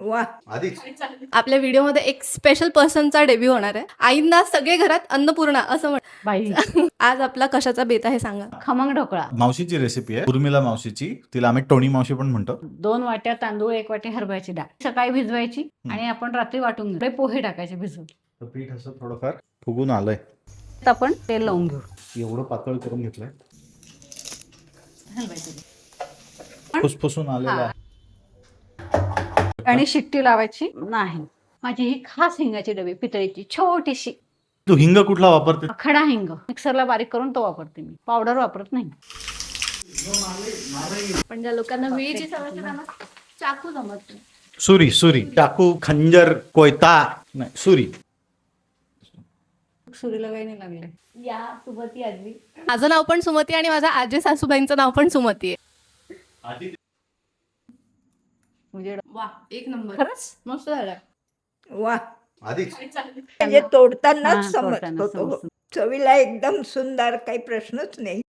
वा आधीच आपल्या व्हिडिओमध्ये एक स्पेशल पर्सनचा डेब्यू होणार आहे. आईंना सगळे घरात अन्नपूर्णा असं बाई आज आपला कशाचा बेत आहे सांगा. खमंग ढोकळा. मावशीची रेसिपी आहे, उर्मिला मावशीची. तिला आम्ही टोनी मावशी पण म्हणतो. 2 वाट्या तांदूळ, 1 वाटी हरभऱ्याची डाळ सकाळी भिजवायची आणि आपण रात्री वाटून घेऊ. पोहे टाकायचे भिजवून. तर पीठ असं थोडंफार फुगून आलंय. आता आपण तेल लावून घेऊ. एवढं पातळ करून घेतलंय, हलवायचं फुसफुसून आलेलं आहे. आणि शिट्टी लावायची नाही. माझी ही खास हिंगाची डबी पितळीची छोटीशी. तू हिंग कुठला वापरते? खडा हिंग मिक्सरला बारीक करून तो वापरते मी. पावडर वापरत नाही. पण ज्या लोकांना वेळेची सवय असते त्यांना चाकू जमत नाही. सुरी, सुरी, चाकू, खंजर, कोयता नाही, सुरी. सुरीला काही नाही लागले. या सुमती आजी. माझं नाव पण सुमती आणि माझ्या आजी सासूबाईंचं नाव पण सुमती आहे. म्हणजे वा एक नंबर, खरंच मस्त झालं. वा आधीच म्हणजे तोडतानाच हा, समजत तोडताना होतो. समजतं. चवीला एकदम सुंदर, काही प्रश्नच नाही.